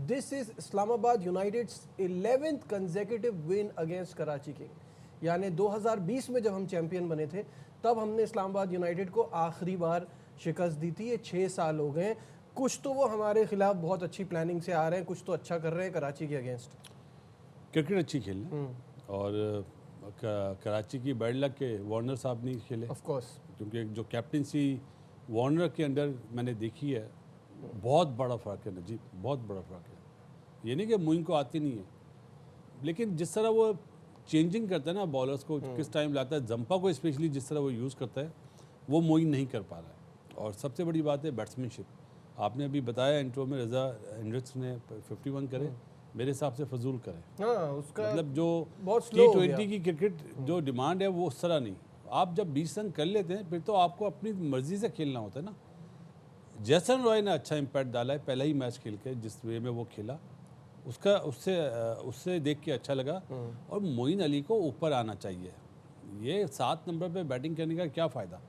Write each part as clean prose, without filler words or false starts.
This is Islamabad United's 11th consecutive win against Karachi king. यानी 2020 में जब हम चैंपियन बने थे तब हमने इस्लामाबाद यूनाइटेड को आखिरी बार शिकस्त दी थी। ये 6 साल हो गए हैं। कुछ तो वो हमारे खिलाफ बहुत अच्छी प्लानिंग से आ रहे हैं, कुछ तो अच्छा कर रहे हैं कराची के अगेंस्ट। क्रिकेट अच्छी खेल और कराची की बैड लक के वार्नर साहब नहीं खेले ऑफ कोर्स, क्योंकि जो कैप्टनसी वार्नर के अंडर मैंने देखी है बहुत बड़ा फ़र्क है नजीब, बहुत बड़ा फ़र्क है। ये नहीं कि मोइन को आती नहीं है, लेकिन जिस तरह वो चेंजिंग करता है ना बॉलर्स को, किस टाइम लाता है, जंपा को स्पेशली जिस तरह वो यूज़ करता है वो मोइन नहीं कर पा रहा है। और सबसे बड़ी बात है बैट्समैनशिप। आपने अभी बताया इंट्रो में रज़ा हेंड्रिक्स ने 51 करे, मेरे हिसाब से फजूल करे। हाँ, उसका मतलब जो बहुत स्लो हो T20 की क्रिकेट जो डिमांड है वो उस तरह नहीं। आप जब 20 रन कर लेते हैं फिर तो आपको अपनी मर्जी से खेलना होता है ना। जैसन रॉय ने अच्छा इम्पैक्ट डाला है पहला ही मैच खेल के, जिस वे में वो खेला उसका उससे देख के अच्छा लगा। और मोइन अली को ऊपर आना चाहिए। ये 7 नंबर पे बैटिंग करने का क्या फ़ायदा,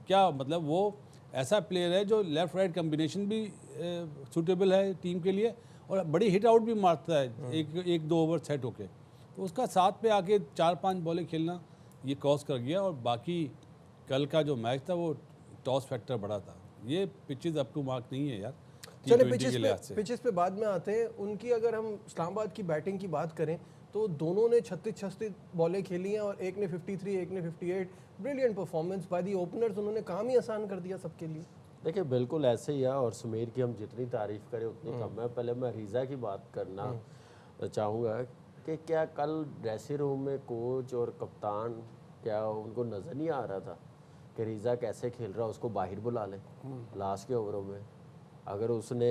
क्या मतलब वो ऐसा प्लेयर है जो लेफ़्ट राइट कम्बिनेशन भी सूटेबल है टीम के लिए और बड़ी हिट आउट भी मारता है एक दो ओवर सेट होके। तो उसका 7 पे आके 4-5 बॉलें खेलना ये क्रॉस कर गया। और बाकी कल का जो मैच था वो टॉस फैक्टर बड़ा था। ये पिचेस अप टू मार्क नहीं है यार। चले पिचेस पे बाद में आते हैं उनकी। अगर हम इस्लामाबाद की बैटिंग की बात करें तो दोनों ने 36 बॉलें खेली हैं और एक ने 53, एक ने 58। Brilliant performance by the openers, उन्होंने काम ही आसान कर दिया सबके लिए। देखिए बिल्कुल ऐसे ही है और सुमेर की हम जितनी तारीफ़ करें उतनी कम है। पहले मैं रीज़ा की बात करना चाहूँगा कि क्या कल ड्रेसिंग रूम में कोच और कप्तान क्या उनको नज़र नहीं आ रहा था कि रीज़ा कैसे खेल रहा है, उसको बाहर बुला लें लास्ट के ओवरों में। अगर उसने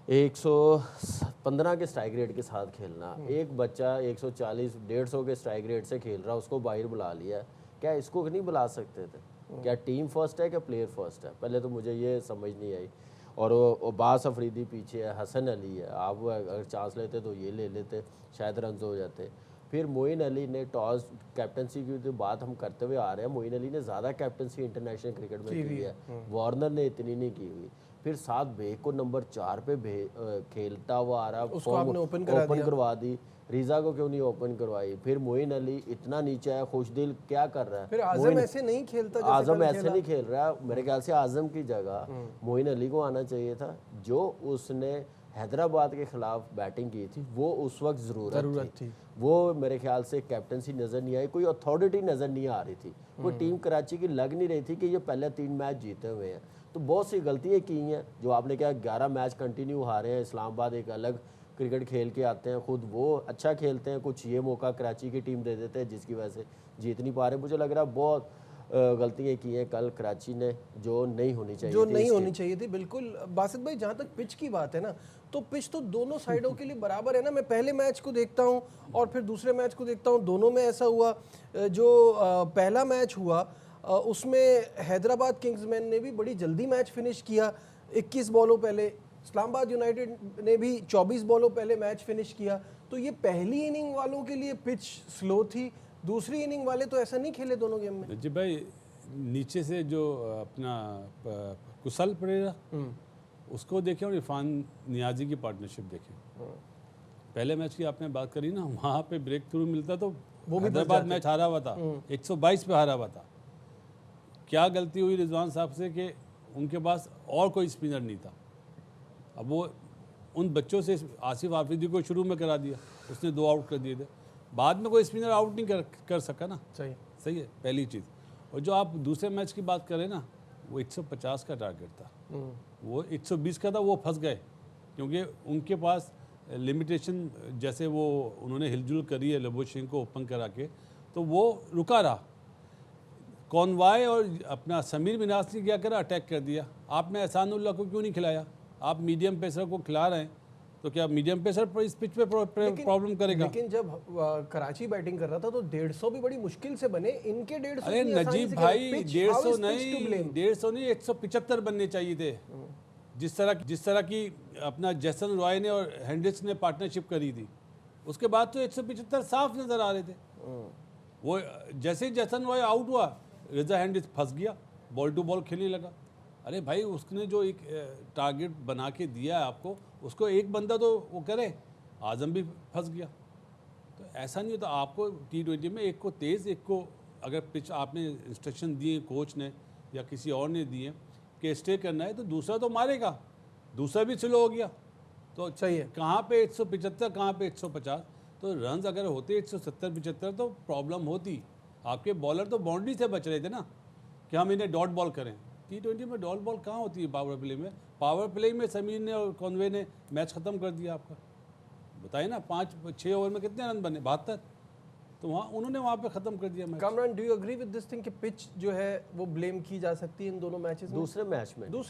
115 के स्ट्राइक रेट के साथ खेलना, एक बच्चा 140-150 के स्ट्राइक रेट से खेल रहा, उसको बाहर बुला लिया, क्या इसको नहीं बुला सकते थे? क्या टीम फर्स्ट है, क्या प्लेयर फर्स्ट है? पहले तो मुझे ये समझ नहीं आई। और वो बास अफरीदी पीछे है, हसन अली है, आप अगर चांस लेते तो ये ले लेते, शायद रन हो जाते। फिर मोइन अली ने टॉस कैप्टनसी की जो बात हम करते हुए आ रहे हैं, मोइन अली ने ज़्यादा कैप्टनसी इंटरनेशनल क्रिकेट में की है, वार्नर ने इतनी नहीं की हुई। फिर साथ बेग को नंबर 4 पे खेलता हुआ आ रहा, उसको आपने ओपन करवा दी। रीज़ा को क्यों नहीं ओपन करवाई? फिर मोइन अली इतना नीचे है, खुशदिल क्या कर रहा है? फिर आजम ऐसे नहीं खेलता, आजम ऐसे नहीं खेल रहा है। मेरे ख्याल से आजम की जगह मोइन अली को आना चाहिए था। जो उसने हैदराबाद के खिलाफ बैटिंग की थी वो उस वक्त ज़रूरत थी। वो मेरे ख्याल से कैप्टनसी नज़र नहीं आई, कोई अथॉरिटी नज़र नहीं आ रही थी, कोई टीम कराची की लग नहीं रही थी कि ये पहले 3 मैच जीते हुए हैं। तो बहुत सी गलतियाँ की हैं जो आपने क्या 11 मैच कंटिन्यू हारे हैं। इस्लामाबाद एक अलग क्रिकेट खेल के आते हैं, खुद वो अच्छा खेलते हैं, कुछ ये मौका कराची की टीम दे देते हैं जिसकी वजह से जीत नहीं पा रहे। मुझे लग रहा है बहुत गलतियाँ की हैं कल कराची ने जो नहीं होनी चाहिए थी। बिल्कुल बासित भाई, जहाँ तक पिच की बात है ना, तो पिच तो दोनों साइडों के लिए बराबर है ना। मैं पहले मैच को देखता हूँ और फिर दूसरे मैच को देखता हूँ, दोनों में ऐसा हुआ। जो पहला मैच हुआ उसमें हैदराबाद किंग्समैन ने भी बड़ी जल्दी मैच फिनिश किया 21 बॉलों पहले। इस्लामाबाद यूनाइटेड ने भी 24 बॉलों पहले मैच फिनिश किया। तो ये पहली इनिंग वालों के लिए पिच स्लो थी, दूसरी इनिंग वाले तो ऐसा नहीं खेले दोनों गेम में। जी भाई, नीचे से जो अपना कुशल परेरा उसको देखें और इरफान नियाजी की पार्टनरशिप देखें। पहले मैच की आपने बात करी ना, वहाँ पे ब्रेक थ्रू मिलता तो वो हैदराबाद मैच हारा हुआ था, 122 पे हारा हुआ था। क्या गलती हुई रिजवान साहब से कि उनके पास और कोई स्पिनर नहीं था। अब वो उन बच्चों से आसिफ आफरीदी को शुरू में करा दिया, उसने 2 आउट कर दिए थे, बाद में कोई स्पिनर आउट नहीं कर सका ना। सही है पहली चीज़। और जो आप दूसरे मैच की बात करें ना, वो 150 का टारगेट था, वो 120 का था, वो फंस गए क्योंकि उनके पास लिमिटेशन, जैसे वो उन्होंने हिलजुल करी है लबोशिंग को ओपन करा के, तो वो रुका रहा। कॉनवाय और अपना समीर मिनास ने क्या करा, अटैक कर दिया। आपने एहसानुल्लाह को क्यों नहीं खिलाया? आप मीडियम पेसर को खिला रहे हैं तो क्या मीडियम पेसर पर इस पिच पे प्रॉब्लम करेगा? लेकिन जब कराची बैटिंग कर रहा था तो 150 भी बड़ी मुश्किल से बने, इनके 150। अरे नजीब भाई 150 नहीं 175 बनने चाहिए थे। जिस तरह की अपना जैसन रॉय ने और हेंड्रिक्स ने पार्टनरशिप करी थी, उसके बाद तो 175 साफ नजर आ रहे थे। वो जैसे ही जैसन रॉय आउट हुआ, रजा हेंड्रिक्स फंस गया, बॉल टू बॉल खेलने लगा। अरे भाई उसने जो एक टारगेट बना के दिया है आपको, उसको एक बंदा तो वो करे, आजम भी फंस गया। तो ऐसा नहीं होता, आपको T20 में एक को तेज़, एक को अगर पिच आपने इंस्ट्रक्शन दिए कोच ने या किसी और ने दिए कि स्टे करना है, तो दूसरा तो मारेगा, दूसरा भी स्लो हो गया तो सही है। कहाँ पे 175, कहाँ पे 150। तो रन्स अगर होते 170-75 तो प्रॉब्लम होती। आपके बॉलर तो बाउंड्री से बच रहे थे ना कि हम इन्हें डॉट बॉल करें। T20 में डॉट बॉल कहाँ होती है पावर प्ले में? पावर प्ले में समीर ने और कॉनवे ने मैच ख़त्म कर दिया आपका। बताइए ना, 5-6 ओवर में कितने रन बने? 72। तो वहाँ उन्होंने वहाँ पे ख़त्म कर दिया match. Kamran, do you agree with this thing कि पिच जो है वो ब्लेम की जा सकती है इन दोनों मैचेस में? दूसरे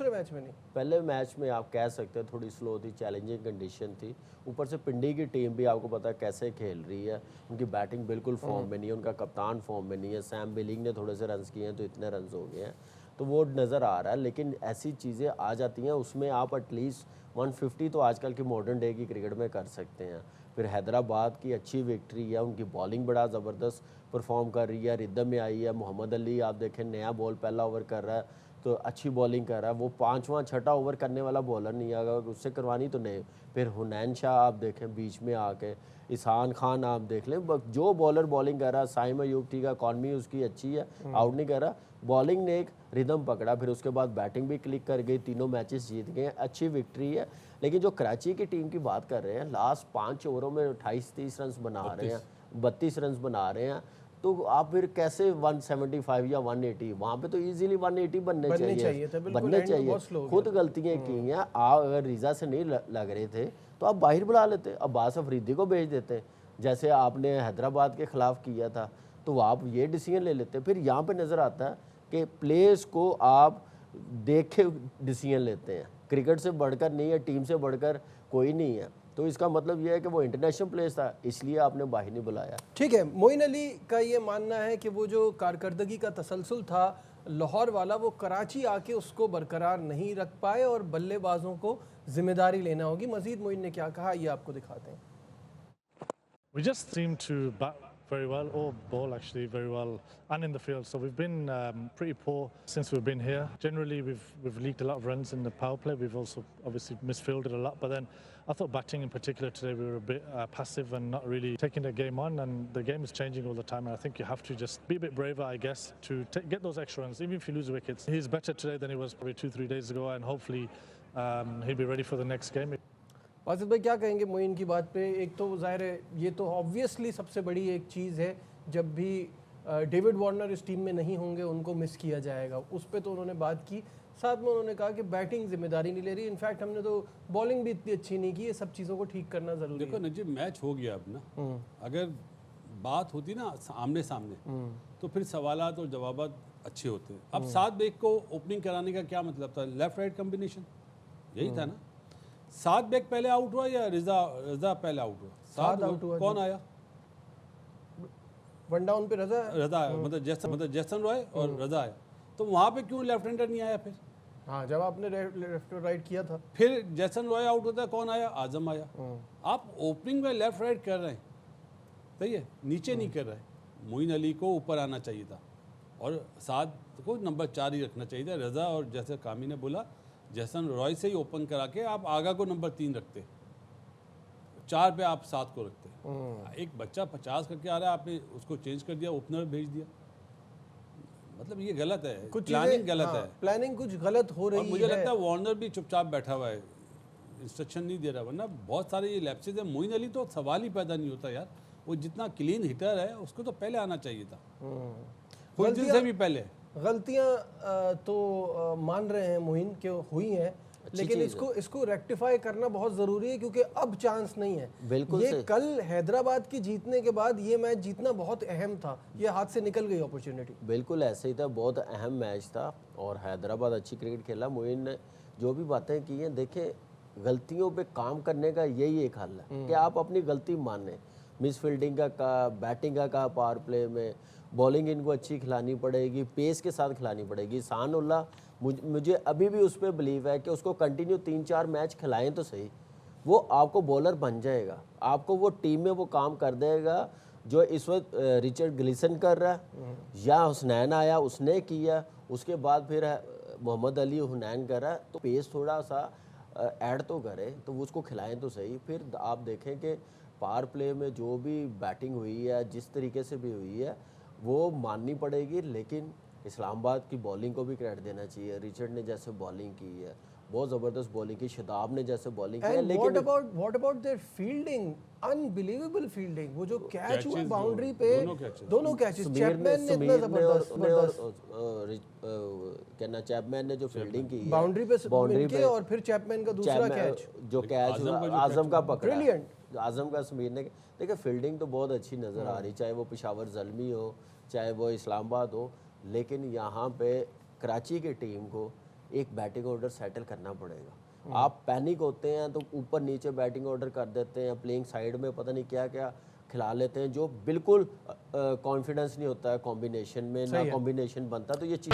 मैच में नहीं। पहले मैच में आप कह सकते हैं थोड़ी स्लो थी, चैलेंजिंग कंडीशन थी। ऊपर से पिंडी की टीम भी आपको पता है कैसे खेल रही है, उनकी बैटिंग बिल्कुल फॉर्म में नहीं है, उनका कप्तान फॉर्म में नहीं है। सैम बिलिंग ने थोड़े से रन्स किए हैं तो इतने रन्स हो गए हैं, तो वो नज़र आ रहा है। लेकिन ऐसी चीज़ें आ जाती हैं, उसमें आप एटलीस्ट 150 तो आजकल की मॉडर्न डे की क्रिकेट में कर सकते हैं। फिर हैदराबाद की अच्छी विक्ट्री है, उनकी बॉलिंग बड़ा ज़बरदस्त परफॉर्म कर रही है, रिदम में आई है। मोहम्मद अली आप देखें नया बॉल पहला ओवर कर रहा है तो अच्छी बॉलिंग कर रहा है। वो 5वां 6ठा ओवर करने वाला बॉलर नहीं है, अगर उससे करवानी तो नहीं। फिर हुनैन शाह आप देखें बीच में आके, ईशान खान आप देख लें, जो बॉलर बॉलिंग कर रहा है। साइम अयूब ठीक है, इकॉनमी उसकी अच्छी है, आउट नहीं कर रहा। बॉलिंग ने एक रिदम पकड़ा, फिर उसके बाद बैटिंग भी क्लिक कर गई, तीनों मैचेस जीत गए, अच्छी विक्ट्री है। लेकिन जो कराची की टीम की बात कर रहे हैं, लास्ट 5 ओवरों में 28-30 रन बना रहे हैं, 32 रन बना रहे हैं, तो आप फिर कैसे 175 या 180? वहाँ पे तो इजीली 180 बनने चाहिए खुद गलतियाँ की हैं। आप अगर रिजा से नहीं लग रहे थे तो आप बाहर बुला लेते, अब्बास अफरीदी को भेज देते, जैसे आपने हैदराबाद के खिलाफ किया था, तो आप ये डिसीजन ले लेते। फिर यहाँ पे नज़र आता है कि प्लेयर्स को आप देखे डिसीजन लेते हैं, क्रिकेट से बढ़कर नहीं है, टीम से बढ़कर कोई नहीं है। तो इसका मतलब यह है कि वो इंटरनेशनल प्लेयर्स था, इसलिए आपने बाहर नहीं बुलाया। ठीक है, मोइन अली का ये मानना है कि वो जो कारकर्दगी का तसलसल था लाहौर वाला, वो कराची आके उसको बरकरार नहीं रख पाए और बल्लेबाजों को जिम्मेदारी लेना होगी। मजीद मोइन ने क्या कहा ये आपको दिखाते हैं। We just seem to bat very well, or bowl actually very well, and in the field. So we've been pretty poor since we've been here. Generally, we've leaked a lot of runs in the power play. We've also obviously misfielded a lot, but then I thought batting in particular today we were a bit passive and not really taking the game on. And the game is changing all the time, and I think you have to just be a bit braver, I guess, to get those extra runs, even if you lose wickets. He's better today than he was probably 2-3 days ago, and hopefully he'll be ready for the next game. Wasif भाई क्या कहेंगे मोइन की बात पे? एक तो ज़ाहिर है ये तो ऑब्वियसली सबसे बड़ी एक चीज़ है, जब भी डेविड वार्नर इस टीम में नहीं होंगे उनको मिस किया जाएगा, उस पर तो उन्होंने बात की। साथ में उन्होंने कहा कि बैटिंग जिम्मेदारी नहीं ले रही, इनफैक्ट हमने तो बॉलिंग भी इतनी अच्छी नहीं की, ये सब चीज़ों को ठीक करना ज़रूरी है। देखो नजीब, मैच हो गया अब ना, अगर बात होती ना आमने सामने तो फिर सवालात और जवाबात अच्छे होते हैं। अब 7 बैक को ओपनिंग कराने का क्या मतलब था? लेफ्ट राइट कॉम्बिनेशन यही था ना। 7 बैक पहले आउट हुआ या रजा पहले आउट हुआ? 7 आउट हुआ। कौन आया? वन डाउन पे रजा मतलब जैसन रॉय और रजा आया। तो वहाँ पे क्यों लेफ्ट हैंडर नहीं आया फिर? हाँ, जब आपने लेफ्ट राइट किया था। फिर जैसन रॉय आउट होता है, कौन आया? आजम आया। आप ओपनिंग में लेफ्ट राइट कर रहे हैं, सही है, नीचे नहीं कर रहे। मोइन अली को ऊपर आना चाहिए था और 7 को नंबर 4 ही रखना चाहिए था। रजा और जैसे कामी ने बोला, जैसन रॉय से ही ओपन करा के आप आगा को नंबर 3 रखते, 4 पे आप 7 को रखते। एक बच्चा 50 करके आ रहा है, आपने उसको चेंज कर दिया, ओपनर भेज दिया। मतलब ये गलत है, कुछ प्लानिंग गलत है, प्लानिंग कुछ गलत हो रही है। मुझे लगता है वार्नर भी चुपचाप बैठा हुआ है, इंस्ट्रक्शन नहीं दे रहा, वरना बहुत सारे ये लैप्सेस है। मोइन अली तो सवाल ही पैदा नहीं होता यार, वो जितना क्लीन हिटर है उसको तो पहले आना चाहिए था, खुद से भी पहले। गलतियां तो मान रहे हैं मोइन कि हुई हैं, लेकिन इसको रेक्टिफाई करना बहुत ज़रूरी है, क्योंकि अब चांस नहीं है। बिल्कुल ये कल हैदराबाद की जीतने के बाद ये मैच जीतना बहुत अहम था, ये हाथ से निकल गई अपॉर्चुनिटी। बिल्कुल ऐसे ही था, बहुत अहम मैच था और हैदराबाद अच्छी क्रिकेट खेला। मोइन ने जो भी बातें की हैं, देखें गलतियों पे काम करने का यही एक हल है कि आप अपनी गलती मानें। मिस फील्डिंग का बैटिंग का पावर प्ले में, बॉलिंग इनको अच्छी खिलानी पड़ेगी, पेस के साथ खिलानी पड़ेगी। सानुल्लाह मुझे अभी भी उस पर बिलीव है कि उसको कंटिन्यू 3-4 मैच खिलाएं तो सही, वो आपको बॉलर बन जाएगा, आपको वो टीम में वो काम कर देगा जो इस वक्त रिचर्ड ग्लिसन कर रहा है या हुसनैन आया उसने किया। उसके बाद फिर मोहम्मद अली हुनैन कर रहा है तो पेस थोड़ा सा ऐड तो करे, तो वो उसको खिलाएं तो सही। फिर आप देखें कि पावर प्ले में जो भी बैटिंग हुई है, जिस तरीके से भी हुई है, वो माननी पड़ेगी। लेकिन इस्लामाबाद की बॉलिंग को भी क्रेडिट देना चाहिए। रिचर्ड ने जैसे बॉलिंग की है, बहुत ज़बरदस्त बॉलिंग की, शदाब ने जैसे बॉलिंग की है, And लेकिन what about their fielding? Unbelievable fielding. वो जो कैच हुआ catches बाउंड्री दो- पे, दोनों catches। दोनों कैचेस, समीर चैपमैन ने इतना समीर ने जबरदस्त कहना चैपमैन ने जो फील्डिंग की है बाउंड्री पे बाउंड्री मिलके, पे और फिर चैपमैन का दूसरा कैच, जो कैच आजम का जो आजम का पकड़ा, Brilliant। आजम का समीर ने, देखिए फील्डिंग तो बहुत अच्छी नज़र आ रही, चाहे वो पेशावर ज़ल्मी हो, चाहे वो इस्लामाबाद हो। लेकिन यहाँ पे कराची की टीम को एक बैटिंग ऑर्डर सेटल करना पड़ेगा। आप पैनिक होते हैं तो ऊपर नीचे बैटिंग ऑर्डर कर देते हैं, प्लेइंग साइड में पता नहीं क्या क्या खिला लेते हैं, जो बिल्कुल कॉन्फिडेंस नहीं होता है कॉम्बिनेशन में, ना कॉम्बिनेशन बनता, तो ये चीज़